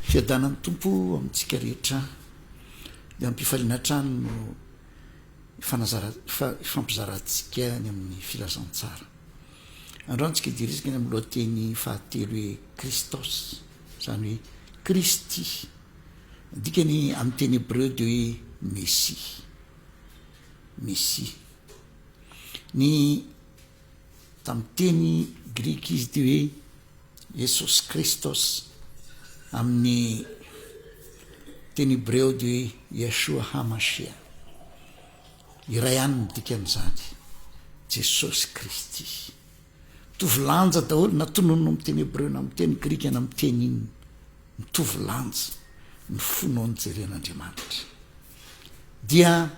fiadanany tompo amintsika rehetra dia ampifaliana trano no ifampizarantsika ny amin'ny filazantsara. Androany tsika dirisika ny amin'ny lohateny fahatelo hoe Kristos, zany hoe Kristy, dikany amin'ny teny hébreu dia hoe Messie. Messie ny tamin'ny teny grika izy dia hoe Jesus Kristos, amin'ny teny hébreu dia hoe Yeshua HaMashiach. Iray ihany ny dikan'izany, Jesosy Kristy. Mitovy lanja daholo na tonono amin'ny teny hébreu na amin'ny teny grika na amin'ny teny iny, mitovy lanja ny fonao ny jeren'Andriamanitra. Dia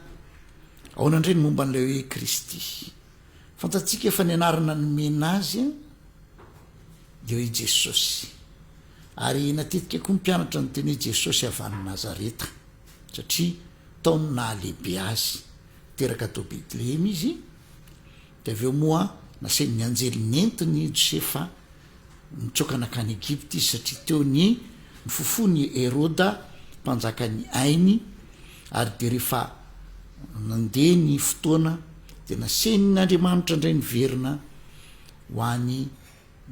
ahoana indray ny momba an'ilay hoe Kristy. Fantatsika efa ny anarana nomena azy dia hoe Jesosy. Ary natetika koa mpianatra ny teny hoe Jesosy avy any Nazareta, satria taony nahalehibe azy teraka tao Betlehema izy. Dia avy eo moa nasainy ny anjely nentiny Josefa mitsoaka nakany Egypta izy, satria teo ny fofony Heroda mpanjakany ainy. Ary dia rehefa nandeha ny fotoana dia nasain'Andriamanitra indray niverina ho any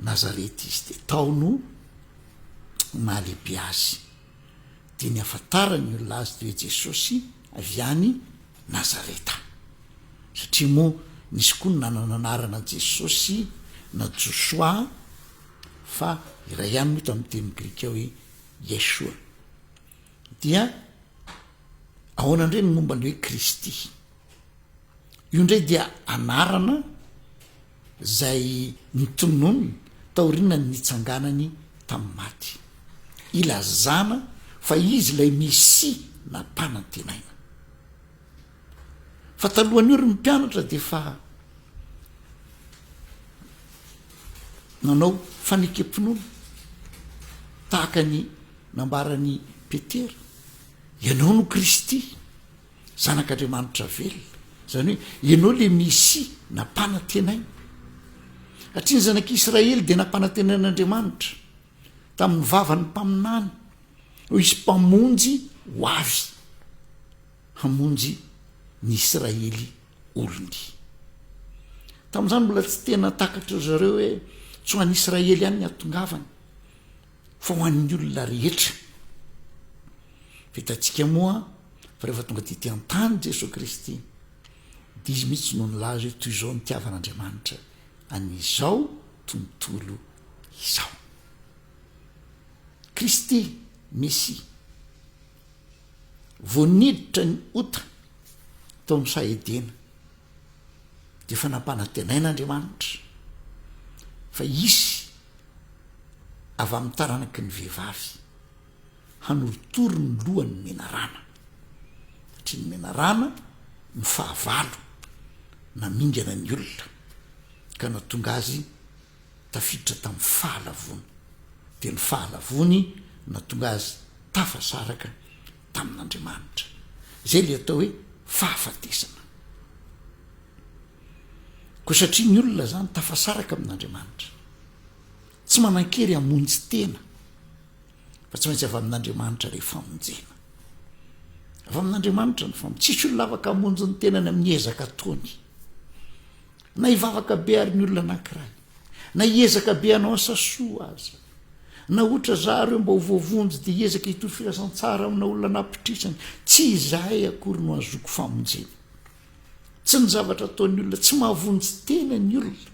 Nazareta izy, dia taono mahalehibe azy. Dia ny ahafantarany olona azy dia hoe Jesosy avy any Nazareta, satria moa nisy koa ny nanana anarana Jesosy na Joshua, fa iray ihany mito amin'ny teny grika hoe Yeshua. Dia ahoana indray ny momba ny hoe Kristy. Io indray dia anarana zay nitonony taoriana ny nitsanganany tamin'ny maty, ilazana fa izy ilay Mesia nampanantenaina. Fa talohan'ny io ry mpianatra dia fa nanao fanekempinono tahaka ny nambarany Petera, ianao no Kristy, zanak'Andriamanitra velona, zany hoe ianao le Mesia nampanantenaina. Satria ny zanak'Israely dia nampanantenain'Andriamanitra tamin'ny vavany mpaminany, ho izy mpamonjy ho avy hamonjy ny Israely olony. Tamin'izany mbola tsy tena takatra zareo hoe tsy ho an'ny Israely ihany ny atongavany, fa ho an'ny olona rehetra. Vitantsika moa fa rehefa tonga dity an-tany Jesosy Kristy dia izy mihitsy no nilaza hoe toy izao nitiavan'Andriamanitra an'izao tontolo izao. Kristy Mesia voaniditra ny ota tao amin'ny Saedena dia fa nampanantenain'Andriamanitra fa izy avy amin'ny taranaky ny vehivavy hanolotory ny lohany menarana, satria ny menarana ny fahavalo namingana ny olona ka natonga azy tafiditra tamin'ny fahalavony, dia ny fahalavony natonga azy tafasaraka tamin'Andriamanitra. Izay le atao hoe fahafatesana. Koa satria ny olona zany tafasaraka amin'Andriamanitra, tsy manan-kery hamonjy tena, fa tsy maintsy avy amin'Andriamanitra rehefa hamonjena. Avy amin'Andriamanitra ny fam, tsisy olona afaka hamonjy ny tenany amin'ny ezaka taony, na hivavaka be ary ny olona anankiray, na hiezaka be anao asa soa aza, na ohatra zareo mba ho voavonjy dia hiezaka hitory filasan-tsara amina olona nampitrisany, tsy izahay akory no azoko famonjena. Tsy ny zavatra ataon'ny olona, tsy mahavonjy tena ny olona.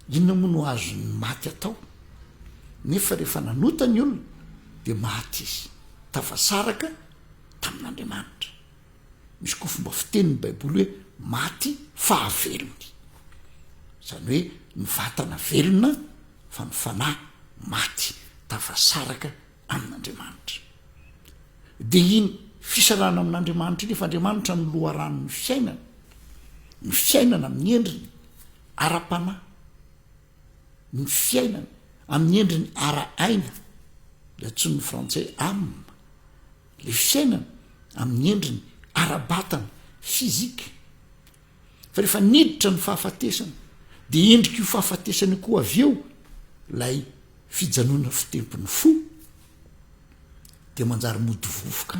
Inona moa no azo ny maty atao? Nefa rehefa nanota ny olona dia maty izy, tafasaraka tamin'Andriamanitra. Misy koa fomba fitenin'ny Baiboly hoe maty fahavelony, zany hoe ny vatana velona fa ny fanahy maty, tafasaraka amin'Andriamanitra. Dia iny fisarana amin'Andriamanitra iny, fa Andriamanitra ny loharano ny fiainana amin'ny endriny ara-panahy, ny fiainana amin'ny endriny ara-aina, le antson'ny frantsay âme, le fiainana amin'ny endriny ara-batana fizika. Fa rehefa niditra ny fahafatesana dia endrika io fahafatesana koa avy eo lay fijanona fitempony fo dia manjary mody vovoka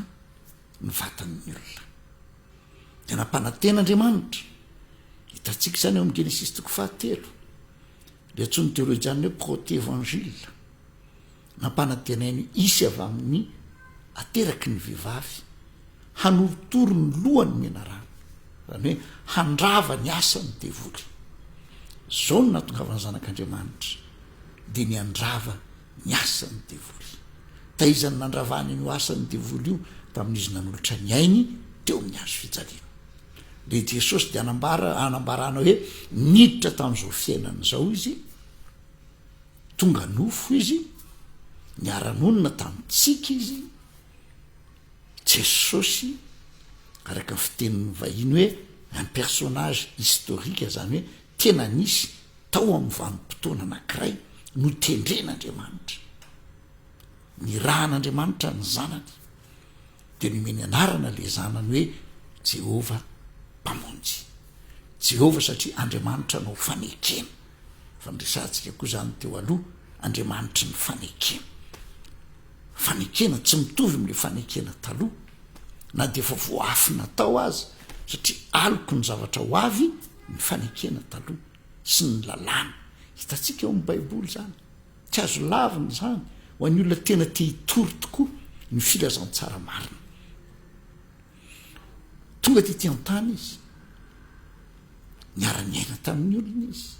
ny vatan'ny olona. dia nampananten'Andriamanitra hitantsika izany eo amin'ny Genesis 3 dia antsoiny teolojianina hoe protévangile. Nampanantenainy isy avy amin'ny ateraky ny vehivavy hanoritory ny lohany menarana, zany hoe handrava ny asany devoly. Zao no natongavana zanak'Andriamanitra dia ny andrava ny asany devoly. Taizany nandravany io asany devoly io tamin'izy nanolotra ny ainy teo amin'ny hazo fijaliana. Le Jesosy dia anambarana hoe niditra tamin'izao fiainana zao izy, tonga nofo izy, niara-nonina tamintsika izy. Jesosy araka ny fitenin'ny vahiny hoe un personnage historique, zany hoe tena nisy tao amin'ny vanim-potoana anankiray no tendren'Andriamanitra. Ny rahan'Andriamanitra ny zanany dia nomeny anarana le zanany hoe Jehova mpamonjy. Jehova satria Andriamanitra nao fanekena. Fandresantsika koa zany teo aloha, Andriamanitra ny fanekena. Fanekena tsy mitovy amin'le fanekena taloha, na dia efa voafy natao azy, satria aloko ny zavatra ho avy ny fanekena taloha sy ny lalàna. Hitantsika eo amin'ny Baiboly zany, tsy azo lavina zany ho an'ny olona tena te hitory tokoa ny filazantsara marina. Tonga ty an-tany izy, niara-niaina tamin'ny olona izy,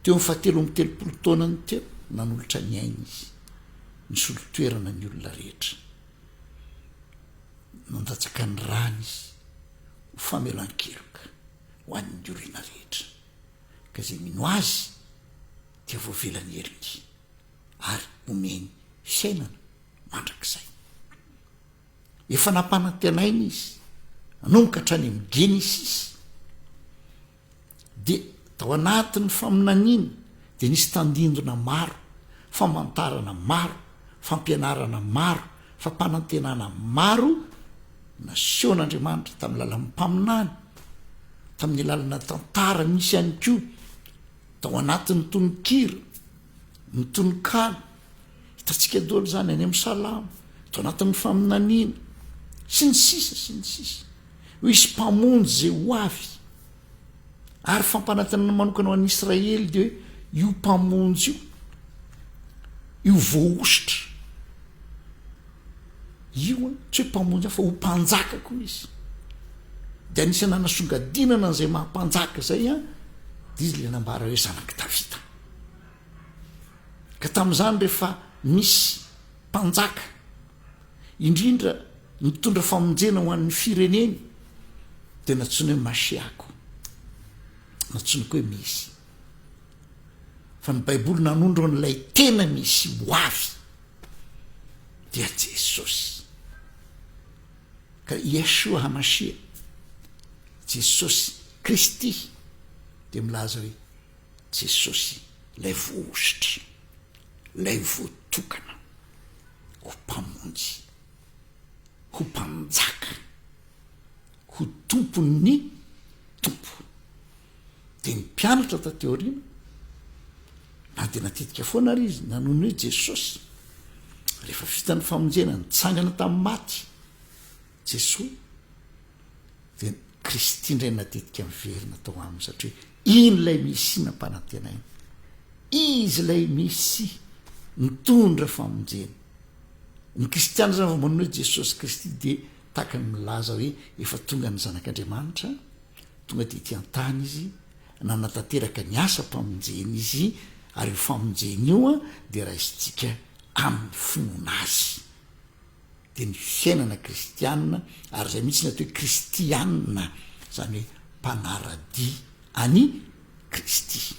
teo amin'ny 730 taonany teo nanolotra ny aina izy, nisolo toerana ny olona rehetra. Nandatsaka ny rany izy ho famelan-keloka ho an'ny olona rehetra, ka zay mino azy dia voavelany elony ary omeny fiainana mandrakizay. Efa nampanantenaina izy nanomboka hatrany amin'ny Genesis, dia tao anatin'ny faminaniana dia nisy tandindona maro, famantarana maro, fampianarana maro, fampanantenana maro nasehon'Andriamanitra tamin'ny lalan'ny mpaminany, tamin'ny lalana tantara misy ihany koa tao anatin'ny tononkira, ny tononkalo. Hitantsika daholo zany any amin'ny Salamo, tao anatin'ny faminaniana sy ny sisa sy ny sisa, ho isy mpamonjy zay ho avy. Ary fampanantenana manokana ho an'ny Israely dia hoe io mpamonjy io voaositra io tsy hoe mpamonjy fa ho mpanjaka koa izy. Dia anisy nanasongadinana n'izay mahampanjaka zay dia izy le nambara hoe zanaky Davida. Ka tamin'izany rehefa misy mpanjaka indrindra mitondra famonjena ho an'ny fireneny dia natsoina hoe Masiako, natsoina koa hoe misy. Fa ny Baiboly nanondro n'ilay tena misy ho avy dia Jesosy. Ka Yeshua Hamasia, Jesosy Kristy, dia milaza hoe Jesosy lay voaositra, lay voatokana ho mpamonjy, ho mpanjaka, ho tompon'ny tompo. Dia ny mpianatra tateoriana na dia natetika foana ary izy nanony hoe Jesosy rehefa vita ny famonjena nitsangana tamin'ny maty Jesosy, dia Kristy indray natetika miverina tao aminy, satria iny lay misy nampanantenaina, izy lay misy mitondra famonjena. Ny kristiana zany vao manao hoe Jesosy Kristy dia tahaka ny milaza hoe efa tonga ny zanak'Andriamanitra, tonga dia ety an-tany izy, nanatanteraka ny asa mpamonjena izy, ary io famonjena io dia raisitsika amin'ny finoana azy. Dia ny fiainana kristianina, ary zay mihitsy natao hoe kristianina, zany hoe mpanarady any Kristy.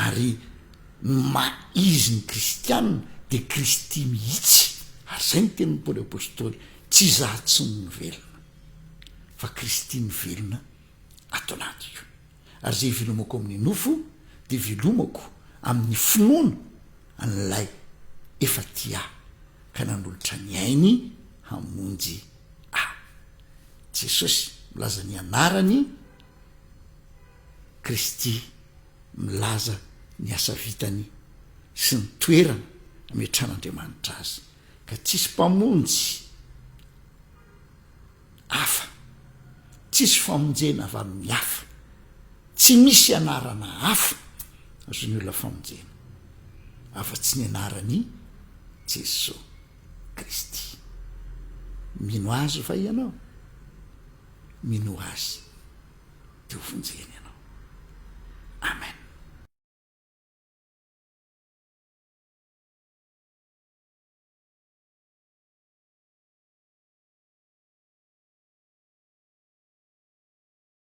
Ary izy ny kristianina dia Kristy mihitsy. Ary zay ny tenin'ny Paoly apôstôly, tsy izaho tsy ny velona fa Kristy ny velona ato anatiko. Ary zay vilomako amin'ny nofo dia vilomako amin'ny finoana an'ilay efa tia ka nanolotra ny ainy hamonjy Jesosy milaza ny anarany, Kristy milaza ny asa vitany sy ny toerana ametran'andriamanitra azy ka tsisy mpamonjy hafa, tsisy famonjena avy amin'ny hafa, tsy misy anarana hafa azony olona famonjena afa-tsy ny anarany Jesosy Kristy. Mino azy va ianao? Mino azy de ho vonjeny.